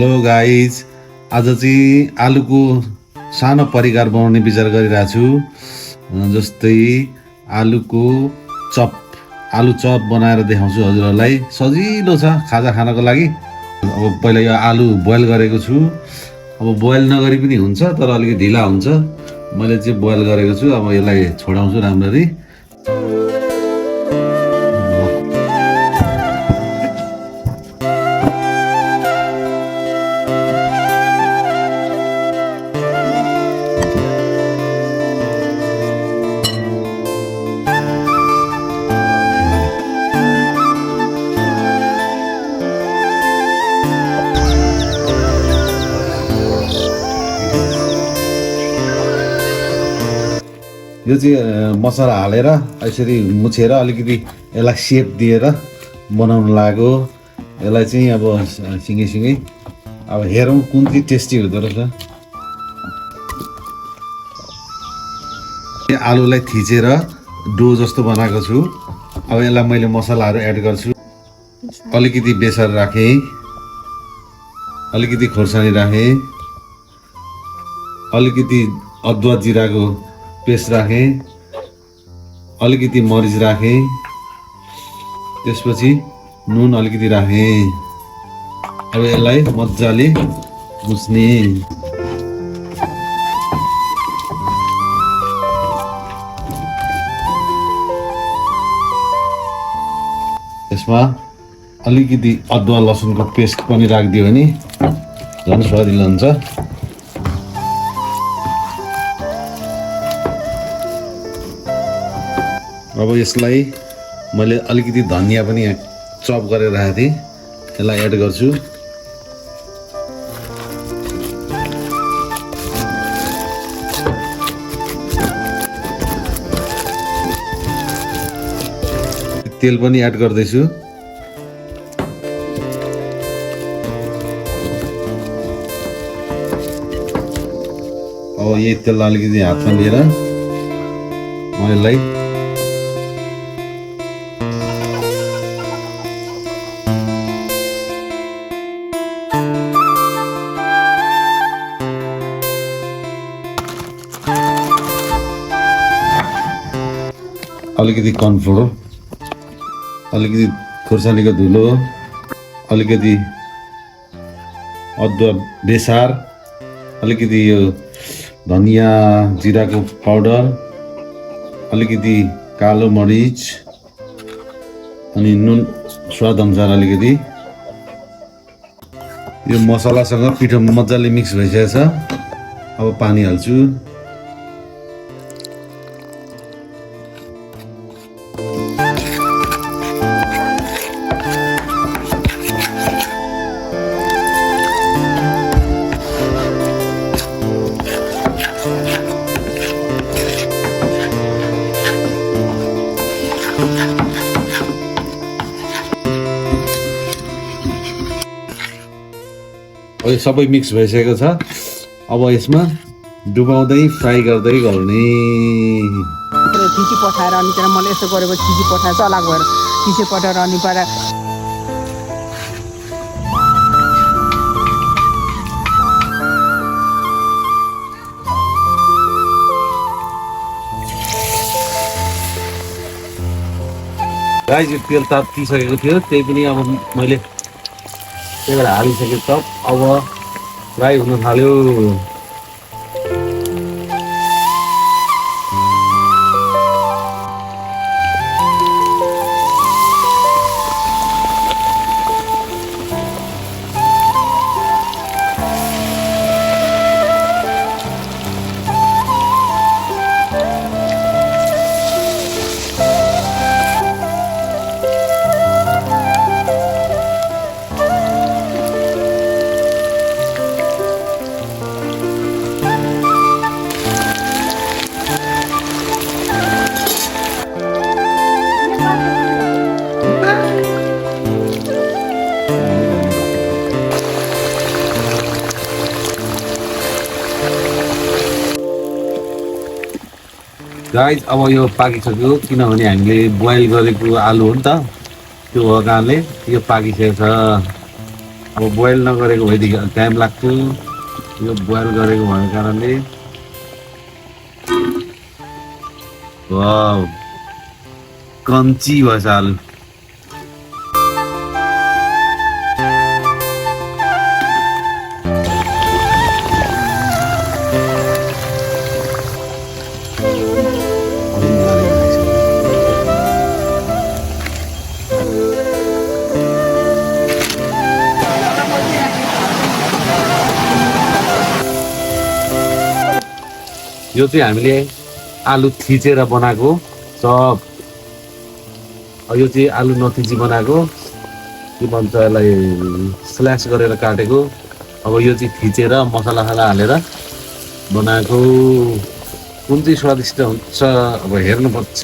Hello guys, आज चाहिँ आलुको सानो परिकार बनाउने विचार गरिरहेको छु। जस्तै आलुको चप, आलु चप बनाएर देखाउँछु हजुरहरूलाई। सजिलो छ खाजा खानको लागि। अब पहिला यो आलु बोइल गरेको छु। अब बोइल नगरी पनि हुन्छ, तर अलिकति ढिला हुन्छ। मैले चाहिँ बोइल गरेको छु। अब यसलाई छोडाउँछु राम्ररी। यो चाहिँ मसला हालेर यसरी मुछेर अलिकति यसलाई सेप दिएर बनाउन लाग्यो। यसलाई चाहिँ अब सँगै अब हेरौँ कुन चाहिँ टेस्टी हुँदो रहेछ। आलुलाई थिचेर डो जस्तो बनाएको छु। अब यसलाई मैले मसलाहरू एड गर्छु। अलिकति बेसार राखेँ, अलिकति खोर्सानी राखेँ, अलिकति अदुवा जिराको पेस्ट राखेँ, अलिकति मरिच राखेँ, त्यसपछि नुन अलिकति राखेँ। अब यसलाई मजाले मुछ्ने। त्यसमा अलिकति अदुवा लसुनको पेस्ट पनि राखिदियो भने झन् स्वादिलो हुन्छ। अब यसलाई मैले अलिकति धनिया पनि चप गरेर राखेको थिएँ, यसलाई एड गर्छु। तेल पनि एड गर्दैछु। अब यही तेल अलिकति हातमा लिएर म यसलाई अलिकति कर्नफ्लोर, अलिकति खोर्सानीको धुलो, अलिकति अदुवा बेसार, अलिकति यो धनिया जिराको पाउडर, अलिकति कालो मरिच अनि नुन स्वाद अनुसार अलिकति। यो मसलासँग पिठो मजाले मिक्स भइसकेको छ। अब पानी हाल्छु। यो सबै मिक्स भइसकेको छ। अब यसमा डुबाउँदै फ्राई गर्दै गर्ने। खिची पठाएर अनि त्यहाँ मैले यसो गरेको खिची पठाएर चलाक भएर खिची पठाएर अनि पर गाइस यो तेल तातिसकेको थियो, त्यही पनि अब मैले त्यही भएर हालिसकेको छ। अब फ्राई हुन थाल्यो। गाइस अब यो पाकिसक्यो, किनभने हामीले बोइल गरेको आलु हो नि त, त्यो हो कारणले यो पाकिसकेको छ। अब बोइल नगरेको भएदेखि टाइम लाग्थ्यो यो बोइल गरेको भएको कारणले वाउ क्रन्ची भएछ आलु यो चाहिँ हामीले आलु थिचेर बनाएको चप यो चाहिँ आलु नथिची बनाएको के भन्छ यसलाई स्ल्यास गरेर काटेको अब यो चाहिँ थिचेर मसला हालेर बनाएको कुन चाहिँ स्वादिष्ट हुन्छ अब हेर्नुपर्छ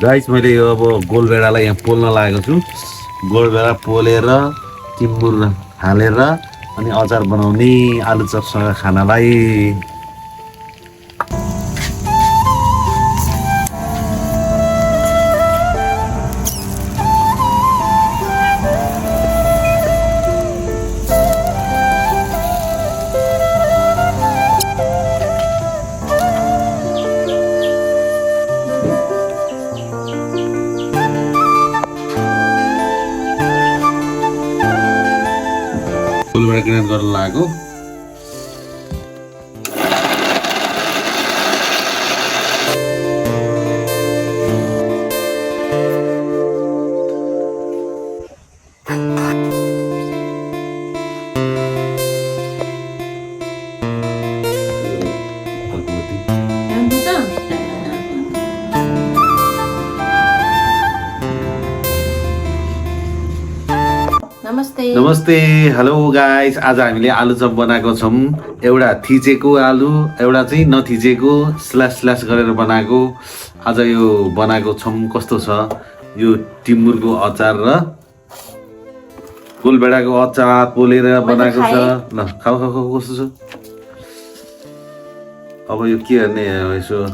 गाइस मैले यो अब गोलभेडालाई यहाँ पोल्न लागेको छु गोलभेडा पोलेर टिम्बुर हालेर अनि अचार बनाउने आलु चपसँग खानालाई गोलभेडा ग्राइन्ड गर्न लागेको नमस्ते हेलो गाइस आज हामीले आलु चप बनाएको छौँ एउटा थिचेको आलु एउटा चाहिँ नथिचेको स्ल्यास गरेर बनाएको आज यो बनाएको छौँ कस्तो छ यो टिम्बुरको अचार र गोलभेडाको अचार पोलेर बनाएको छ ल खाऊ कस्तो छ अब यो के गर्ने यसो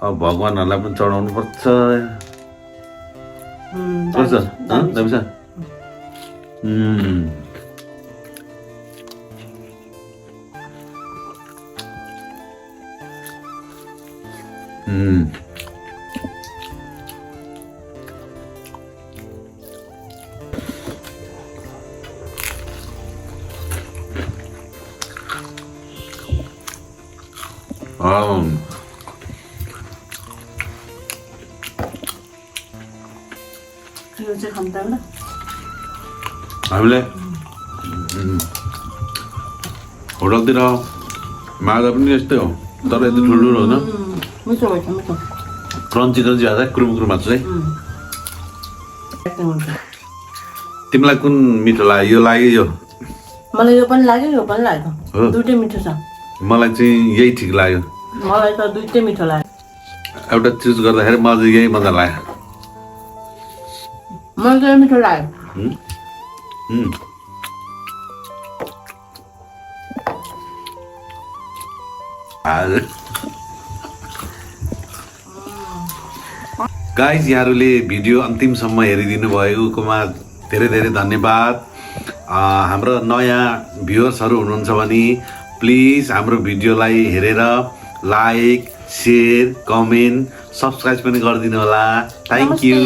अब भगवानहरूलाई पनि चढाउनु पर्छ कस्तो छ हामीले होटलतिर मागा पनि यस्तै हो तर यति ठुल्ठुलो होइन क्रन्ची हाल्दा क्रुम मात्र चाहिँ तिमीलाई कुन मिठो लाग्यो यो लाग्यो यो मलाई यो पनि लाग्यो यो पनि लाग्यो दुईटै मिठो छ मलाई चाहिँ यही ठिक लाग्यो मलाई त दुईटै मिठो लाग्यो एउटा चुज गर्दाखेरि मलाई चाहिँ यही मजा लाग्यो मलाई त मिठो लाग्यो गाइज यहाँहरूले भिडियो अन्तिमसम्म हेरिदिनु भएकोमा धेरै धेरै धन्यवाद हाम्रो नयाँ भ्युअर्सहरू हुनुहुन्छ भने प्लिज हाम्रो भिडियोलाई हेरेर लाइक शेयर कमेन्ट सब्सक्राइब पनि गरिदिनु होला थ्याङ्क यू